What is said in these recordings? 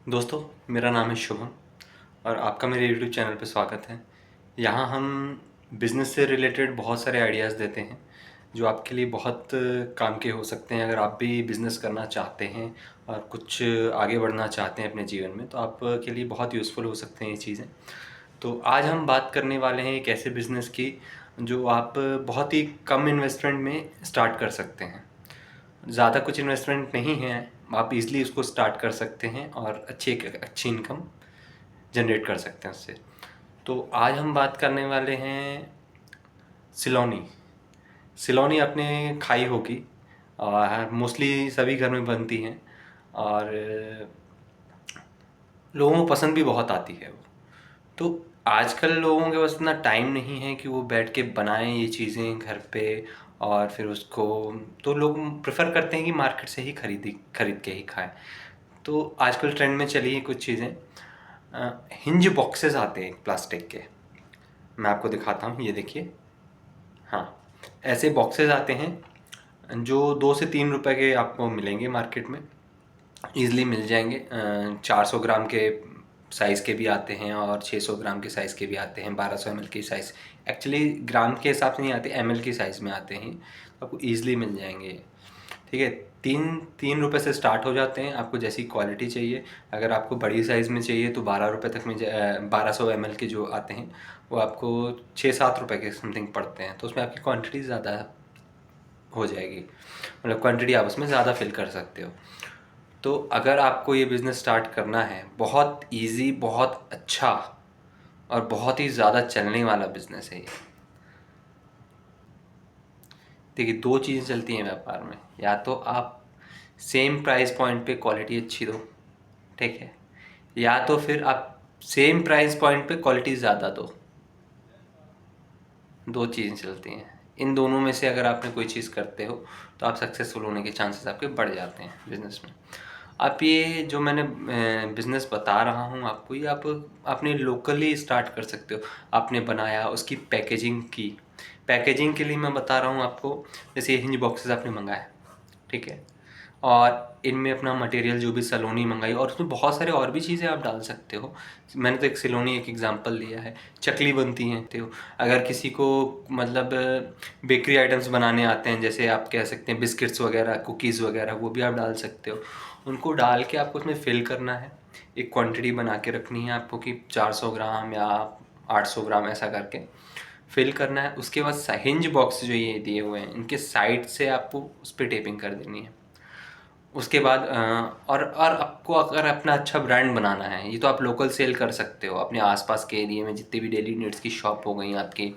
दोस्तों, मेरा नाम है शुभम और आपका मेरे यूट्यूब चैनल पे स्वागत है। यहाँ हम बिज़नेस से रिलेटेड बहुत सारे आइडियाज़ देते हैं जो आपके लिए बहुत काम के हो सकते हैं। अगर आप भी बिज़नेस करना चाहते हैं और कुछ आगे बढ़ना चाहते हैं अपने जीवन में, तो आपके लिए बहुत यूज़फुल हो सकते हैं ये चीज़ें। तो आज हम बात करने वाले हैं एक ऐसे बिज़नेस की जो आप बहुत ही कम इन्वेस्टमेंट में स्टार्ट कर सकते हैं। ज़्यादा कुछ इन्वेस्टमेंट नहीं है, आप ईज़िली उसको स्टार्ट कर सकते हैं और अच्छी इनकम जनरेट कर सकते हैं उससे। तो आज हम बात करने वाले हैं सिलोनी। सिलोनी आपने खाई होगी और मोस्टली सभी घर में बनती हैं और लोगों को पसंद भी बहुत आती है वो। तो आजकल लोगों के पास इतना टाइम नहीं है कि वो बैठ के बनाएं ये चीज़ें घर पे और फिर उसको, तो लोग प्रेफर करते हैं कि मार्केट से ही खरीद के ही खाएं। तो आजकल ट्रेंड में चली है कुछ चीज़ें, हिंज बॉक्सेस आते हैं प्लास्टिक के। मैं आपको दिखाता हूँ, ये देखिए। हाँ, ऐसे बॉक्सेस आते हैं जो 2 से 3 रुपए के आपको मिलेंगे मार्केट में, ईज़िली मिल जाएंगे। 400 ग्राम के साइज़ के भी आते हैं और 600 ग्राम के साइज़ के भी आते हैं। 1200 ml की साइज़, एक्चुअली ग्राम के हिसाब से नहीं आते, ml की साइज़ में आते हैं। तो आपको ईज़िली मिल जाएंगे। ठीक है, तीन तीन रुपये से स्टार्ट हो जाते हैं, आपको जैसी क्वालिटी चाहिए। अगर आपको बड़ी साइज़ में चाहिए तो 12 रुपये तक में 1200 ml के जो आते हैं वो आपको 6-7 रुपये के समथिंग पड़ते हैं। तो उसमें आपकी क्वांटिटी ज़्यादा हो जाएगी, मतलब क्वांटिटी आप उसमें ज़्यादा फिल कर सकते हो। तो अगर आपको ये बिज़नेस स्टार्ट करना है, बहुत इजी, बहुत अच्छा और बहुत ही ज़्यादा चलने वाला बिज़नेस है ये। देखिए, दो चीज़ें चलती हैं व्यापार में, या तो आप सेम प्राइस पॉइंट पे क्वालिटी अच्छी दो, ठीक है, या तो फिर आप सेम प्राइस पॉइंट पे क्वालिटी ज़्यादा दो। दो चीज़ें चलती हैं, इन दोनों में से अगर आपने कोई चीज़ करते हो तो आप सक्सेसफुल होने के चांसेस आपके बढ़ जाते हैं बिज़नेस में। आप ये जो मैंने बिज़नेस बता रहा हूँ आपको, ये आप अपने लोकली स्टार्ट कर सकते हो। आपने बनाया, उसकी पैकेजिंग की। पैकेजिंग के लिए मैं बता रहा हूँ आपको, जैसे ये हिंज बॉक्सेस आपने मंगाया, ठीक है, और इनमें अपना मटेरियल जो भी सलोनी मंगाई, और उसमें बहुत सारे और भी चीज़ें आप डाल सकते हो। मैंने तो एक सिलोनी एक एग्जांपल लिया है। चकली बनती हैं तो अगर किसी को मतलब बेकरी आइटम्स बनाने आते हैं, जैसे आप कह सकते हैं बिस्किट्स वगैरह, कुकीज़ वगैरह, वो भी आप डाल सकते हो। उनको डाल के आपको उसमें फिल करना है, एक क्वांटिटी बना के रखनी है आपको कि 400 ग्राम या 800 ग्राम ऐसा करके फिल करना है। उसके बाद हिंज बॉक्स जो ये दिए हुए हैं, इनके साइड से आपको उस पर टेपिंग कर देनी है। उसके बाद और आपको अगर अपना अच्छा ब्रांड बनाना है, ये तो आप लोकल सेल कर सकते हो अपने आसपास के एरिया में, जितने भी डेली नीड्स की शॉप हो गई आपकी,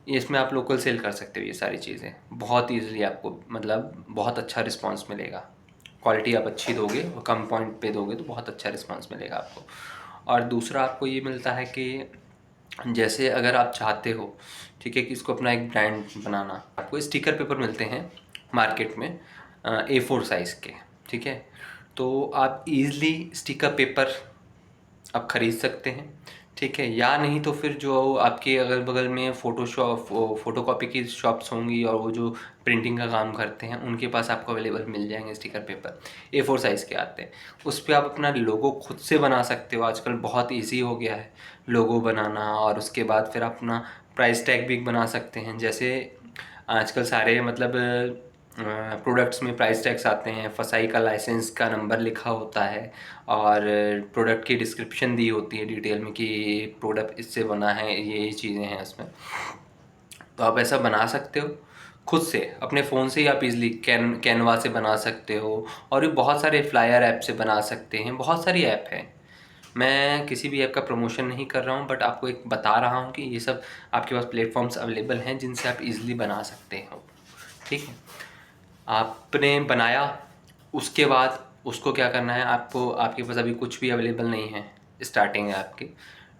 इसमें आप लोकल सेल कर सकते हो। ये सारी चीज़ें बहुत ईजिली आपको, मतलब बहुत अच्छा रिस्पांस मिलेगा। क्वालिटी आप अच्छी दोगे और कम पॉइंट पे दोगे तो बहुत अच्छा रिस्पांस मिलेगा आपको। और दूसरा आपको ये मिलता है कि जैसे अगर आप चाहते हो, ठीक है, कि इसको अपना एक ब्रांड बनाना, आपको स्टिकर पेपर मिलते हैं मार्केट में A4 साइज़ के, ठीक है। तो आप इजीली स्टिकर पेपर आप ख़रीद सकते हैं, ठीक है। या नहीं तो फिर जो आपके अगल बगल में फ़ोटोकॉपी की शॉप्स होंगी और वो जो प्रिंटिंग का काम करते हैं, उनके पास आपको अवेलेबल मिल जाएंगे स्टिकर पेपर। A4 साइज़ के आते हैं, उस पर आप अपना लोगो खुद से बना सकते हो। आजकल बहुत ईजी हो गया है लोगो बनाना। और उसके बाद फिर आप अपना प्राइस टैग भी बना सकते हैं। जैसे आजकल सारे मतलब प्रोडक्ट्स में प्राइस टैग्स आते हैं, फसाई का लाइसेंस का नंबर लिखा होता है और प्रोडक्ट की डिस्क्रिप्शन दी होती है डिटेल में कि प्रोडक्ट इससे बना है, ये चीज़ें हैं इसमें। तो आप ऐसा बना सकते हो खुद से अपने फ़ोन से ही। आप इजीली कैनवा से बना सकते हो, और भी बहुत सारे फ्लायर ऐप से बना सकते हैं। बहुत सारी ऐप है, मैं किसी भी ऐप का प्रमोशन नहीं कर रहा हूँ, बट आपको एक बता रहा हूँ कि ये सब आपके पास प्लेटफॉर्म्स अवेलेबल हैं जिनसे आप इजीली बना सकते हो, ठीक है। आपने बनाया, उसके बाद उसको क्या करना है आपको, आपके पास अभी कुछ भी अवेलेबल नहीं है, स्टार्टिंग है आपकी,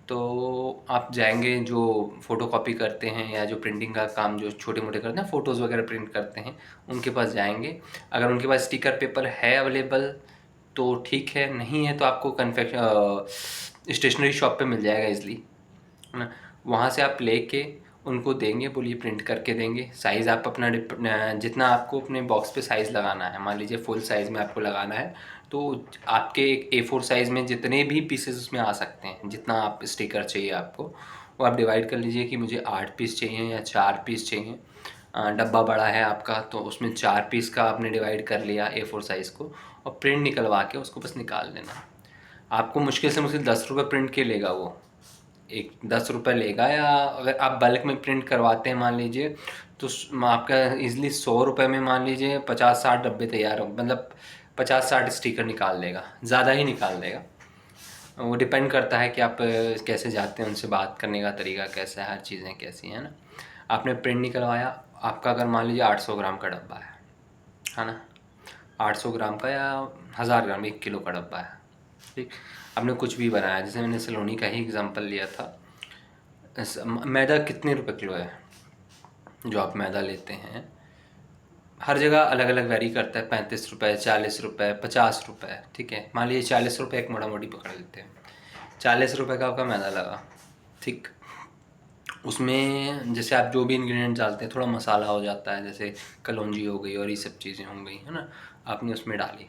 तो आप जाएंगे जो फ़ोटोकॉपी करते हैं या जो प्रिंटिंग का काम जो छोटे मोटे करते हैं, फ़ोटोज़ वगैरह प्रिंट करते हैं, उनके पास जाएंगे। अगर उनके पास स्टिकर पेपर है अवेलेबल तो ठीक है, नहीं है तो आपको स्टेशनरी शॉप पे मिल जाएगा ईज़िली, है ना। वहाँ से आप लेके उनको देंगे, बोलिए प्रिंट करके देंगे। साइज़ आप अपना जितना आपको अपने बॉक्स पे साइज़ लगाना है, मान लीजिए फुल साइज़ में आपको लगाना है तो आपके A4 साइज़ में जितने भी पीसेस उसमें आ सकते हैं, जितना आप स्टिकर चाहिए आपको, वो आप डिवाइड कर लीजिए कि मुझे 8 पीस चाहिए या 4 पीस चाहिए। डब्बा बड़ा है आपका तो उसमें 4 पीस का आपने डिवाइड कर लिया A4 साइज़ को, और प्रिंट निकलवा के उसको बस निकाल लेना। आपको मुश्किल से मुश्किल 10 रुपये प्रिंट के लेगा वो, एक 10 रुपये लेगा। या अगर आप बल्क में प्रिंट करवाते हैं मान लीजिए, तो आपका ईज़िली 100 रुपये में मान लीजिए 50-60 डब्बे तैयार हो, मतलब 50-60 स्टिकर निकाल देगा, ज़्यादा ही निकाल देगा। वो डिपेंड करता है कि आप कैसे जाते हैं, उनसे बात करने का तरीका कैसा है, हर चीज़ें कैसी हैं ना। आपने प्रिंट निकलवाया, आपका अगर मान लीजिए 800 ग्राम का डब्बा है ना, 800 ग्राम का या 1000 ग्राम 1 किलो का डब्बा है, ठीक। आपने कुछ भी बनाया, जैसे मैंने सलोनी का ही एग्जांपल लिया था। मैदा कितने रुपए किलो है जो आप मैदा लेते हैं, हर जगह अलग अलग वेरी करता है, 35 रुपये, 40 रुपये, 50 रुपये, ठीक है। मान लीजिए 40 रुपये एक मोटा मोटी पकड़ लेते हैं, 40 रुपये का आपका मैदा लगा, ठीक। उसमें जैसे आप जो भी इंग्रेडिएंट डालते हैं, थोड़ा मसाला हो जाता है, जैसे कलौंजी हो गई और ये सब चीज़ें हो गई है ना, आपने उसमें डाली।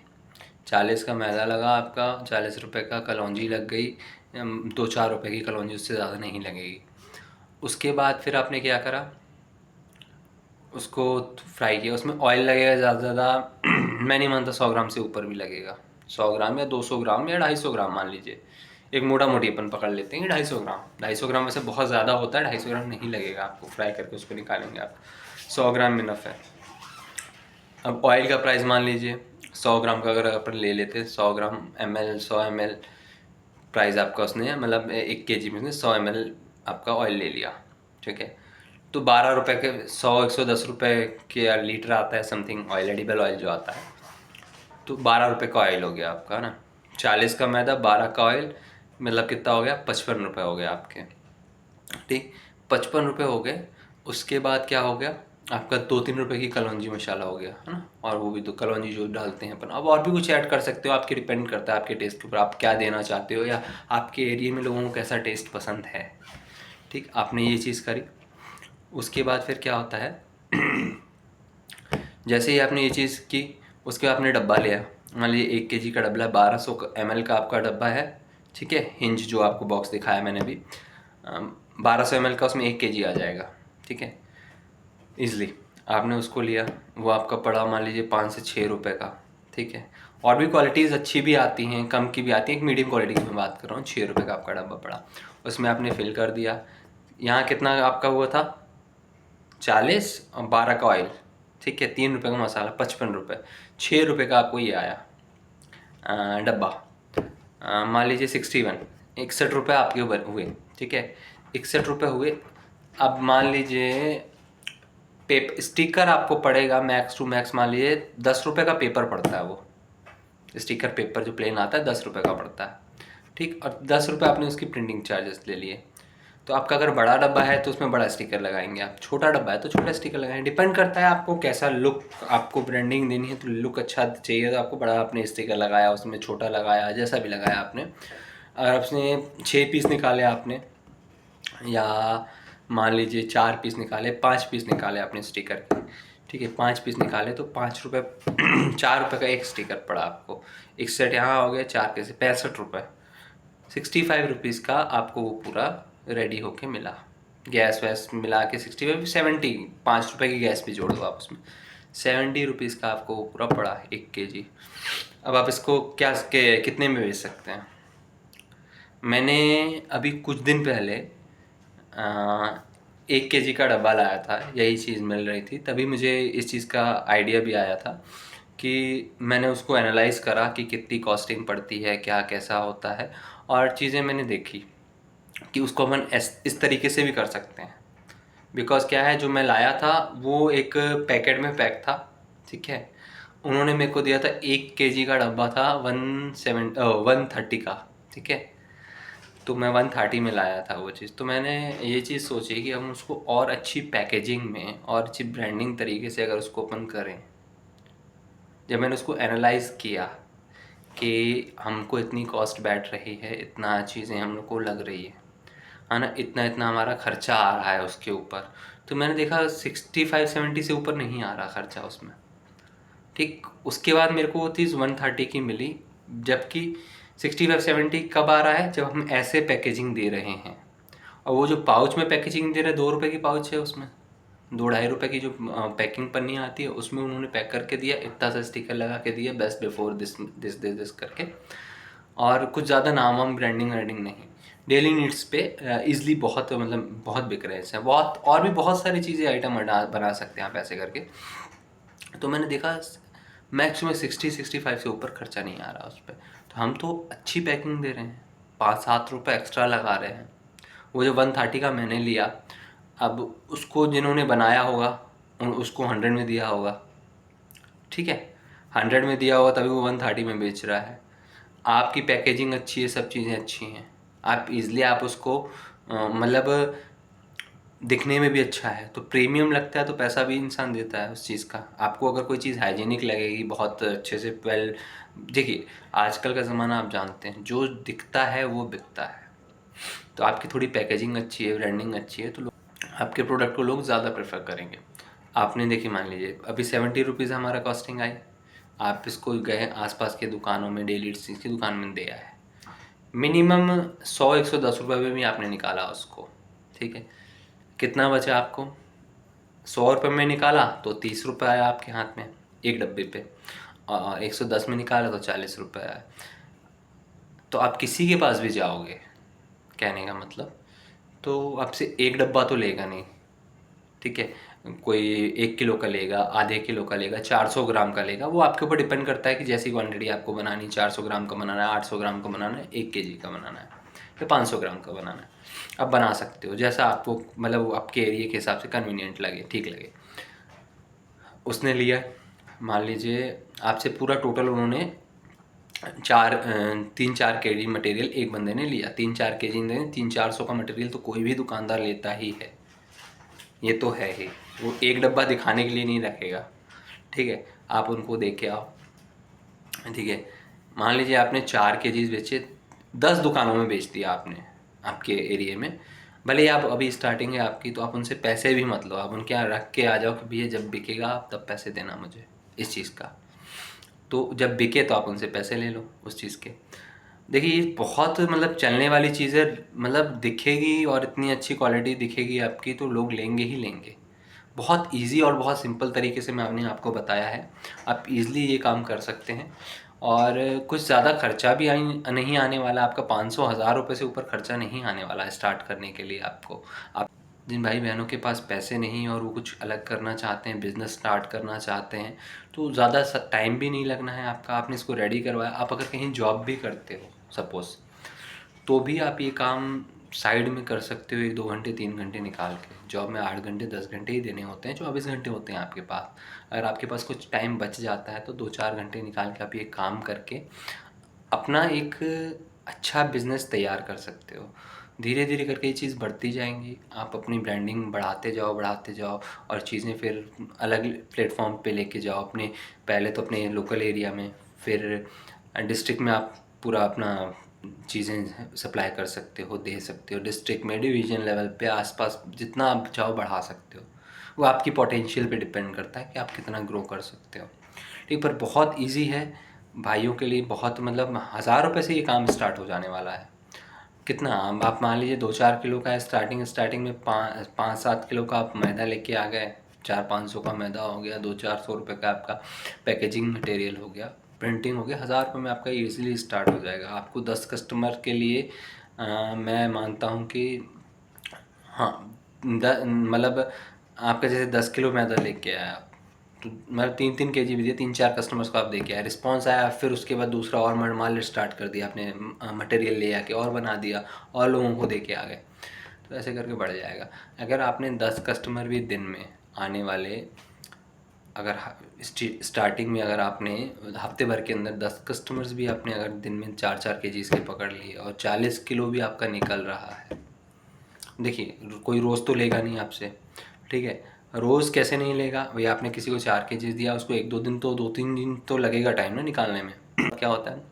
40 का मैदा लगा आपका, 40 रुपये का कलौंजी लग गई, 2-4 रुपये की कलौंजी, उससे ज़्यादा नहीं लगेगी। उसके बाद फिर आपने क्या करा, उसको फ्राई किया, उसमें ऑयल लगेगा ज़्यादा से ज़्यादा मैं नहीं मानता 100 ग्राम से ऊपर भी लगेगा, 100 ग्राम या 200 ग्राम या 250 ग्राम मान लीजिए, एक मोटा मोटी अपन पकड़ लेते हैं 250 ग्राम। 250 ग्राम वैसे बहुत ज़्यादा होता है, 250 ग्राम नहीं लगेगा आपको, फ्राई करके उसको निकालेंगे आप, 100 ग्राम इनफ है। अब ऑयल का प्राइस मान लीजिए 100 ग्राम का अगर अपन ले लेते हैं, 100 ग्राम ml 100 ml प्राइस आपका उसने, मतलब 1 kg में 100 ml आपका ऑयल ले लिया, ठीक है। तो 12 रुपये के 100-110 रुपये के लीटर आता है समथिंग ऑयल, एडिबल ऑयल जो आता है, तो 12 रुपये का ऑयल हो गया आपका, है ना। 40 का मैदा, 12 का ऑयल, मतलब कितना हो गया, 55 रुपये हो गया आपके, ठीक। 55 रुपये हो गए। उसके बाद क्या हो गया आपका, 2-3 रुपये की कलौंजी मसाला हो गया, है ना। और वो भी तो कलौंजी जो डालते हैं अपन, अब और भी कुछ ऐड कर सकते हो, आपके डिपेंड करता है आपके टेस्ट के ऊपर, आप क्या देना चाहते हो या आपके एरिया में लोगों को कैसा टेस्ट पसंद है, ठीक। आपने ये चीज़ करी। उसके बाद फिर क्या होता है जैसे ही आपने ये चीज़ की, उसके बाद आपने डब्बा लिया, मान लीजिए 1 kg का डब्बा है, 1200 ml का आपका डब्बा है, ठीक है। हिंज जो आपको बॉक्स दिखाया मैंने भी, 1200 ml का, उसमें 1 kg आ जाएगा, ठीक है, ईज़िली। आपने उसको लिया, वो आपका पड़ा मान लीजिए 5 से 6 रुपये का, ठीक है। और भी क्वालिटीज़ अच्छी भी आती हैं, कम की भी आती हैं, एक मीडियम क्वालिटी की मैं बात कर रहा हूँ। 6 रुपये का आपका डब्बा पड़ा, उसमें आपने फिल कर दिया। यहाँ कितना आपका हुआ था, 40 और 12 का ऑयल, ठीक है, 3 रुपये का मसाला, 55 रुपये, 6 रुपये का आपको ये आया डब्बा। मान लीजिए 61, 61 रुपये आपके ऊपर हुए, ठीक है, 61 रुपये हुए। अब मान लीजिए स्टिकर आपको पड़ेगा मैक्स टू मैक्स, मान लीजिए 10 रुपये का पेपर पड़ता है, वो स्टिकर पेपर जो प्लेन आता है 10 रुपये का पड़ता है, ठीक। और 10 रुपये आपने उसकी प्रिंटिंग चार्जेस ले लिए। तो आपका अगर बड़ा डब्बा है तो उसमें बड़ा स्टिकर लगाएंगे आप, छोटा डब्बा है तो छोटा स्टिकर लगाएंगे, डिपेंड करता है आपको कैसा लुक, आपको ब्रांडिंग देनी है तो लुक अच्छा चाहिए तो आपको बड़ा आपने स्टिकर लगाया, उसमें छोटा लगाया, जैसा भी लगाया आपने। अगर उसने 6 पीस निकाले आपने, या मान लीजिए 4 पीस निकाले, 5 पीस निकाले आपने स्टिकर के, ठीक है, 5 पीस निकाले तो 5 रुपये 4 रुपये का एक स्टिकर पड़ा आपको, एक सेट यहाँ हो गया, 4 के से 65 रुपये, 65 रुपीज़ का आपको वो पूरा रेडी होके मिला। गैस वैस मिला के 65 70, 5 रुपये की गैस भी जोड़ दो आप उसमें, 70 रुपीज़ का आपको वो पूरा पड़ा 1 kg। अब आप इसको क्या कितने में बेच सकते हैं। मैंने अभी कुछ दिन पहले 1 kg का डब्बा लाया था, यही चीज़ मिल रही थी, तभी मुझे इस चीज़ का आइडिया भी आया था कि मैंने उसको एनालाइज़ करा कि कितनी कॉस्टिंग पड़ती है, क्या कैसा होता है, और चीज़ें मैंने देखी कि उसको अपन इस तरीके से भी कर सकते हैं। बिकॉज़ क्या है, जो मैं लाया था वो एक पैकेट में पैक था, ठीक है। उन्होंने मेरे को दिया था 1 kg का डब्बा था 130 का, ठीक है। तो मैं 130 में लाया था वो चीज़। तो मैंने ये चीज़ सोची कि हम उसको और अच्छी पैकेजिंग में और अच्छी ब्रांडिंग तरीके से अगर उसको अपन करें, जब मैंने उसको एनालाइज़ किया कि हमको इतनी कॉस्ट बैठ रही है, इतना चीज़ें हम लोग को लग रही है, है ना, इतना इतना हमारा खर्चा आ रहा है उसके ऊपर। तो मैंने देखा 65-70 से ऊपर नहीं आ रहा खर्चा उसमें। ठीक, उसके बाद मेरे को वो चीज़ 130 की मिली, जबकि 65-70 कब आ रहा है, जब हम ऐसे पैकेजिंग दे रहे हैं। और वो जो पाउच में पैकेजिंग दे रहे हैं, 2 रुपये की पाउच है उसमें, 2-2.5 रुपये की जो पैकिंग पन्नी आती है उसमें उन्होंने पैक करके दिया, इतना सा स्टिकर लगा के दिया, best before this this this this करके, और कुछ ज़्यादा नाम वाम ब्रांडिंग व्रांडिंग नहीं। डेली नीड्स पे ईजिली बहुत मतलब बहुत बिक रहे हैं इससे, बहुत और भी बहुत सारी चीज़ें आइटम बना सकते हैं आप ऐसे करके। तो मैंने देखा मैक्सिमम 60-65 से ऊपर खर्चा नहीं आ रहा उस पर। तो हम तो अच्छी पैकिंग दे रहे हैं, 5-7 रुपये एक्स्ट्रा लगा रहे हैं। वो जो 130 का मैंने लिया, अब उसको जिन्होंने बनाया होगा उसको 100 में दिया होगा, ठीक है, 100 में दिया होगा तभी वो 130 में बेच रहा है। आपकी पैकेजिंग अच्छी है, सब चीज़ें अच्छी हैं, आप इज़िली आप उसको मतलब दिखने में भी अच्छा है तो प्रीमियम लगता है, तो पैसा भी इंसान देता है उस चीज़ का। आपको अगर कोई चीज़ हाइजीनिक लगेगी, बहुत अच्छे से वेल, देखिए आजकल का ज़माना आप जानते हैं, जो दिखता है वो बिकता है। तो आपकी थोड़ी पैकेजिंग अच्छी है, ब्रांडिंग अच्छी है, तो लोग आपके प्रोडक्ट को लोग ज़्यादा प्रेफर करेंगे। आपने देखिए, मान लीजिए अभी 70 रुपीज़ हमारा कॉस्टिंग आई, आप इसको गए आसपास के दुकानों में, डेली चीज़ की दुकान में दे आए, मिनिमम 100-110 रुपये में भी आपने निकाला उसको, ठीक है, कितना बचा आपको? 100 रुपये में निकाला तो 30 रुपये आया आपके हाथ में एक डब्बे पे, और 110 में निकाला तो 40 रुपये आया। तो आप किसी के पास भी जाओगे, कहने का मतलब, तो आपसे एक डब्बा तो लेगा नहीं, ठीक है, कोई 1 किलो का लेगा, आधे किलो का लेगा, 400 ग्राम का लेगा, वो आपके ऊपर डिपेंड करता है कि जैसी क्वांटिटी आपको बनानी, 400 ग्राम का बनाना है, 800 ग्राम का बनाना है, 1 kg का बनाना है, या 500 ग्राम का बनाना है। आप बना सकते हो जैसा आपको मतलब आपके एरिया के हिसाब से कन्वीनियंट लगे, ठीक लगे। उसने लिया, मान लीजिए आपसे पूरा टोटल उन्होंने 3-4 kg मटेरियल एक बंदे ने लिया, 3-4 kg ने 300-400 का मटेरियल तो कोई भी दुकानदार लेता ही है, ये तो है ही। वो एक डब्बा दिखाने के लिए नहीं रखेगा, ठीक है, आप उनको दे के आओ, ठीक है। मान लीजिए आपने 4 kg बेचे, 10 दुकानों में बेच दिया आपने आपके एरिया में, भले ही आप अभी स्टार्टिंग है आपकी, तो आप उनसे पैसे भी मत लो, आप उनके यहाँ रख के आ जाओ कि भैया जब बिकेगा आप तब पैसे देना मुझे इस चीज़ का। तो जब बिके तो आप उनसे पैसे ले लो उस चीज़ के। देखिए ये बहुत मतलब चलने वाली चीज़ है, मतलब दिखेगी और इतनी अच्छी क्वालिटी दिखेगी आपकी तो लोग लेंगे ही लेंगे। बहुत इजी और बहुत सिंपल तरीके से मैंने आपको बताया है, आप इजीली ये काम कर सकते हैं, और कुछ ज़्यादा खर्चा भी नहीं आने वाला आपका, 500-1000 रुपये से ऊपर खर्चा नहीं आने वाला है स्टार्ट करने के लिए आपको। आप जिन भाई बहनों के पास पैसे नहीं और वो कुछ अलग करना चाहते हैं, बिज़नेस स्टार्ट करना चाहते हैं, तो ज़्यादा टाइम भी नहीं लगना है आपका, आपने इसको रेडी करवाया। आप अगर कहीं जॉब भी करते हो सपोज़, तो भी आप ये काम साइड में कर सकते हो, 1-2 घंटे 3 घंटे निकाल के। जॉब में 8 घंटे 10 घंटे ही देने होते हैं, 24 घंटे होते हैं आपके पास। अगर आपके पास कुछ टाइम बच जाता है तो 2-4 घंटे निकाल के आप ये काम करके अपना एक अच्छा बिज़नेस तैयार कर सकते हो। धीरे धीरे करके ये चीज़ बढ़ती जाएंगी, आप अपनी ब्रांडिंग बढ़ाते जाओ, और चीज़ें फिर अलग प्लेटफॉर्म पे लेके जाओ अपने। पहले तो अपने लोकल एरिया में, फिर डिस्ट्रिक्ट में आप पूरा अपना चीज़ें सप्लाई कर सकते हो, दे सकते हो। डिस्ट्रिक्ट में, डिवीज़न लेवल पे, आसपास जितना आप चाहो बढ़ा सकते हो। वो आपकी पोटेंशियल पे डिपेंड करता है कि आप कितना ग्रो कर सकते हो, ठीक। पर बहुत इजी है भाइयों के लिए, बहुत मतलब 1000 रुपये से ये काम स्टार्ट हो जाने वाला है। कितना आप मान लीजिए 2-4 किलो का है स्टार्टिंग में, 5-7 किलो का आप मैदा लेके आ गए, 400-500 का मैदा हो गया, 200-400 रुपये का आपका पैकेजिंग मटेरियल हो गया, प्रिंटिंग हो गया, 1000 रुपये में आपका ईजिली स्टार्ट हो जाएगा। आपको 10 कस्टमर के लिए मैं मानता हूँ कि हाँ, मतलब आपका जैसे 10 किलो मैदा लेके आया आप, तो मतलब 3-3 kg भी दिया, 3-4 कस्टमर्स को आप दे के आए, रिस्पॉन्स आया, फिर उसके बाद दूसरा और माल स्टार्ट कर दिया आपने, मटेरियल ले आके और बना दिया और लोगों को दे के आ गए, तो ऐसे करके बढ़ जाएगा। अगर आपने 10 कस्टमर भी दिन में आने वाले, अगर स्टार्टिंग में अगर आपने हफ्ते भर के अंदर 10 कस्टमर्स भी आपने अगर दिन में 4-4 kg के पकड़ लिए और 40 किलो भी आपका निकल रहा है, देखिए कोई रोज़ तो लेगा नहीं आपसे, ठीक है। रोज़ कैसे नहीं लेगा भाई, आपने किसी को 4 kg दिया, उसको 1-2 दिन तो 2-3 दिन तो लगेगा टाइम ना निकालने में। क्या होता है,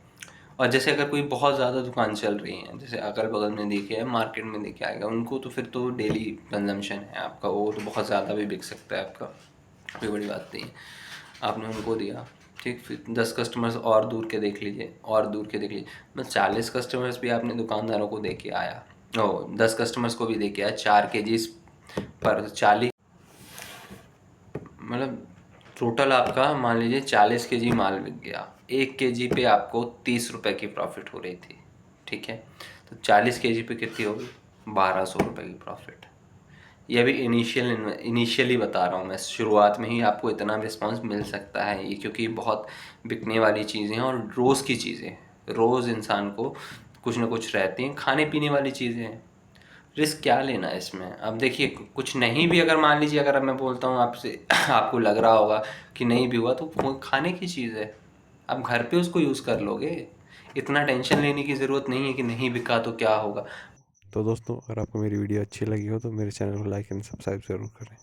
और जैसे अगर कोई बहुत ज़्यादा दुकान चल रही है, जैसे अगल-बगल में देखिए, मार्केट में देखिए आएगा, उनको तो फिर तो डेली कंज़म्पशन है आपका, वो तो बहुत ज़्यादा भी बिक सकता है आपका, कोई बड़ी बात नहीं है। आपने उनको दिया, ठीक, फिर 10 कस्टमर्स और दूर के देख लीजिए, और दूर के देख लीजिए, बस 40 कस्टमर्स भी आपने दुकानदारों को दे के आया, 10 कस्टमर्स को भी दे के आया, 4 केजीज़ पर 40, मतलब टोटल आपका मान लीजिए 40 केजी माल बिक गया। 1 केजी पे आपको 30 रुपए की प्रॉफिट हो रही थी, ठीक है? तो 40 केजी पे कितनी होगी? 1200 रुपए की प्रॉफिट। ये अभी इनिशियली बता रहा हूँ मैं, शुरुआत में ही आपको इतना रिस्पॉन्स मिल सकता है ये, क्योंकि बहुत बिकने वाली चीज़ें हैं और रोज़ की चीज़ें हैं। रोज़ इंसान को कुछ ना कुछ रहती हैं, खाने पीने वाली चीज़ें हैं। रिस्क क्या लेना है इसमें? अब देखिए, कुछ नहीं भी अगर मान लीजिए, अगर अब मैं बोलता हूँ आपसे आपको लग रहा होगा कि नहीं भी हुआ, तो वो खाने की चीज़ है, आप घर पे उसको यूज़ कर लोगे। इतना टेंशन लेने की ज़रूरत नहीं है कि नहीं बिका तो क्या होगा। तो दोस्तों, अगर आपको मेरी वीडियो अच्छी लगी हो तो मेरे चैनल को लाइक एंड सब्सक्राइब ज़रूर करें।